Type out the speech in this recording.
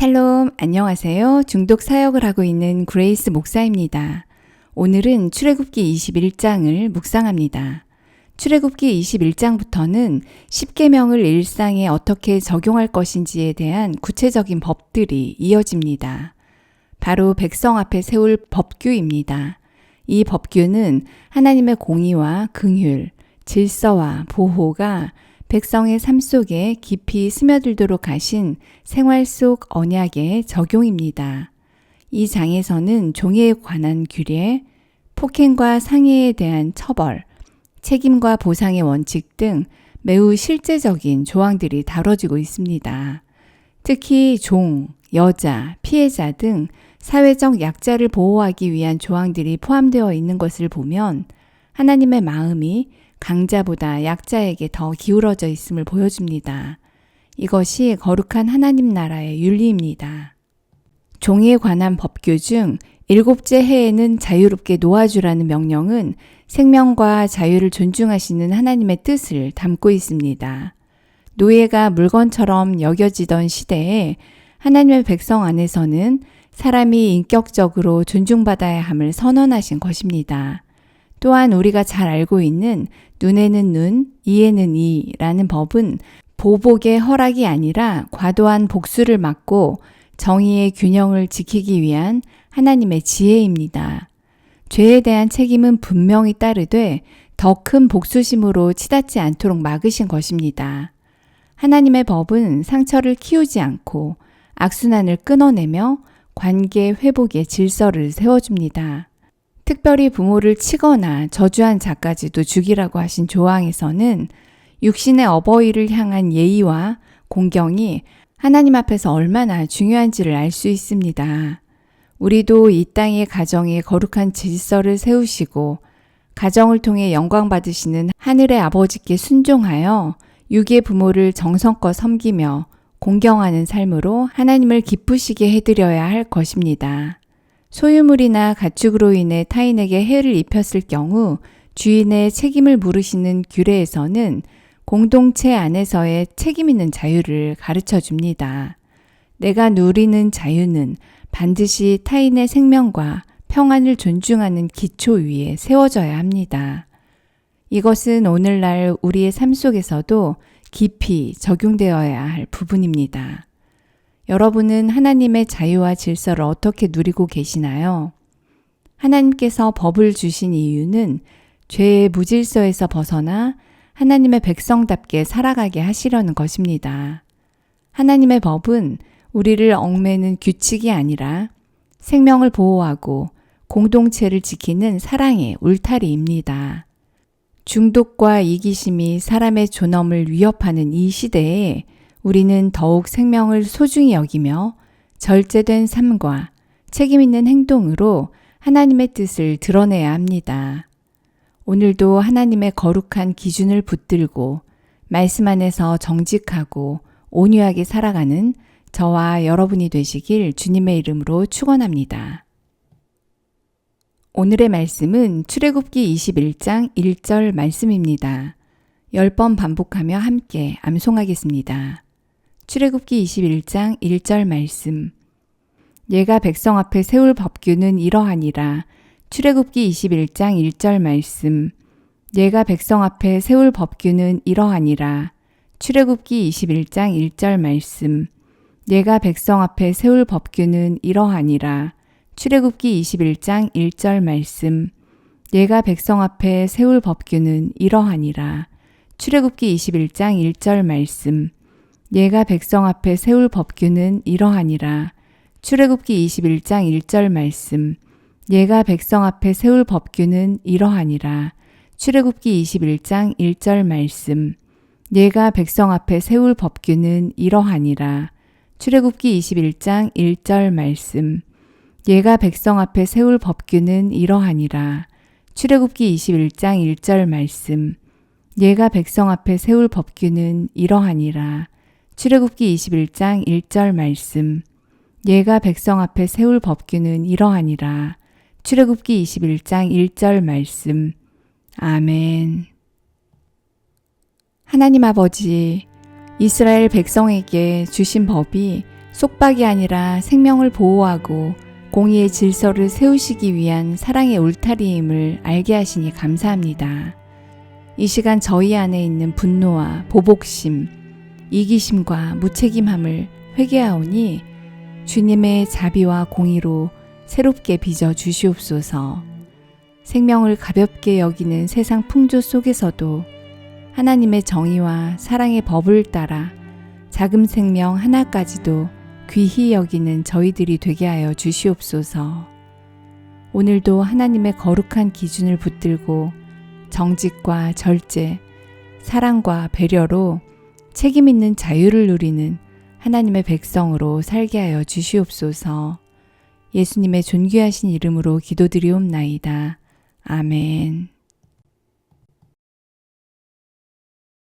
샬롬, 안녕하세요. 중독 사역을 하고 있는 그레이스 목사입니다. 오늘은 출애굽기 21장을 묵상합니다. 출애굽기 21장부터는 십계명을 일상에 어떻게 적용할 것인지에 대한 구체적인 법들이 이어집니다. 바로 백성 앞에 세울 법규입니다. 이 법규는 하나님의 공의와 긍휼, 질서와 보호가 백성의 삶 속에 깊이 스며들도록 하신 생활 속 언약의 적용입니다. 이 장에서는 종에 관한 규례, 폭행과 상해에 대한 처벌, 책임과 보상의 원칙 등 매우 실제적인 조항들이 다뤄지고 있습니다. 특히 종, 여자, 피해자 등 사회적 약자를 보호하기 위한 조항들이 포함되어 있는 것을 보면 하나님의 마음이 강자보다 약자에게 더 기울어져 있음을 보여줍니다. 이것이 거룩한 하나님 나라의 윤리입니다. 종에 관한 법규 중 7째 해에는 자유롭게 놓아주라는 명령은 생명과 자유를 존중하시는 하나님의 뜻을 담고 있습니다. 노예가 물건처럼 여겨지던 시대에 하나님의 백성 안에서는 사람이 인격적으로 존중받아야 함을 선언하신 것입니다. 또한 우리가 잘 알고 있는 눈에는 눈, 이에는 이라는 법은 보복의 허락이 아니라 과도한 복수를 막고 정의의 균형을 지키기 위한 하나님의 지혜입니다. 죄에 대한 책임은 분명히 따르되 더 큰 복수심으로 치닫지 않도록 막으신 것입니다. 하나님의 법은 상처를 키우지 않고 악순환을 끊어내며 관계 회복의 질서를 세워줍니다. 특별히 부모를 치거나 저주한 자까지도 죽이라고 하신 조항에서는 육신의 어버이를 향한 예의와 공경이 하나님 앞에서 얼마나 중요한지를 알 수 있습니다. 우리도 이 땅의 가정에 거룩한 질서를 세우시고 가정을 통해 영광 받으시는 하늘의 아버지께 순종하여 육의 부모를 정성껏 섬기며 공경하는 삶으로 하나님을 기쁘시게 해드려야 할 것입니다. 소유물이나 가축으로 인해 타인에게 해를 입혔을 경우 주인의 책임을 물으시는 규례에서는 공동체 안에서의 책임 있는 자유를 가르쳐 줍니다. 내가 누리는 자유는 반드시 타인의 생명과 평안을 존중하는 기초 위에 세워져야 합니다. 이것은 오늘날 우리의 삶 속에서도 깊이 적용되어야 할 부분입니다. 여러분은 하나님의 자유와 질서를 어떻게 누리고 계시나요? 하나님께서 법을 주신 이유는 죄의 무질서에서 벗어나 하나님의 백성답게 살아가게 하시려는 것입니다. 하나님의 법은 우리를 얽매는 규칙이 아니라 생명을 보호하고 공동체를 지키는 사랑의 울타리입니다. 중독과 이기심이 사람의 존엄을 위협하는 이 시대에 우리는 더욱 생명을 소중히 여기며 절제된 삶과 책임 있는 행동으로 하나님의 뜻을 드러내야 합니다. 오늘도 하나님의 거룩한 기준을 붙들고 말씀 안에서 정직하고 온유하게 살아가는 저와 여러분이 되시길 주님의 이름으로 축원합니다. 오늘의 말씀은 출애굽기 21장 1절 말씀입니다. 10번 반복하며 함께 암송하겠습니다. 출애굽기 21장 1절 말씀. 얘가 백성 앞에 세울 법규는 이러하니라. 출애굽기 21장 1절 말씀. 얘가 백성 앞에 세울 법규는 이러하니라. 출애굽기 21장 1절 말씀. 얘가 백성 앞에 세울 법규는 이러하니라. 출애굽기 21장 1절 말씀. 얘가 백성 앞에 세울 법규는 이러하니라. 출애굽기 21장 1절 말씀. 얘가 백성 앞에 세울 법규는 이러하니라. 출애굽기 21장 1절 말씀. 얘가 백성 앞에 세울 법규는 이러하니라. 출애굽기 21장 1절 말씀. 얘가 백성 앞에 세울 법규는 이러하니라. 출애굽기 21장 1절 말씀. 얘가 백성 앞에 세울 법규는 이러하니라. 출애굽기 21장 1절 말씀. 얘가 백성 앞에 세울 법규는 이러하니라. 출애굽기 21장 1절 말씀. 얘가 백성 앞에 세울 법규는 이러하니라. 출애굽기 21장 1절 말씀. 아멘. 하나님 아버지, 이스라엘 백성에게 주신 법이 속박이 아니라 생명을 보호하고 공의의 질서를 세우시기 위한 사랑의 울타리임을 알게 하시니 감사합니다. 이 시간 저희 안에 있는 분노와 보복심, 이기심과 무책임함을 회개하오니 주님의 자비와 공의로 새롭게 빚어 주시옵소서. 생명을 가볍게 여기는 세상 풍조 속에서도 하나님의 정의와 사랑의 법을 따라 작은 생명 하나까지도 귀히 여기는 저희들이 되게 하여 주시옵소서. 오늘도 하나님의 거룩한 기준을 붙들고 정직과 절제, 사랑과 배려로 책임 있는 자유를 누리는 하나님의 백성으로 살게 하여 주시옵소서. 예수님의 존귀하신 이름으로 기도드리옵나이다. 아멘.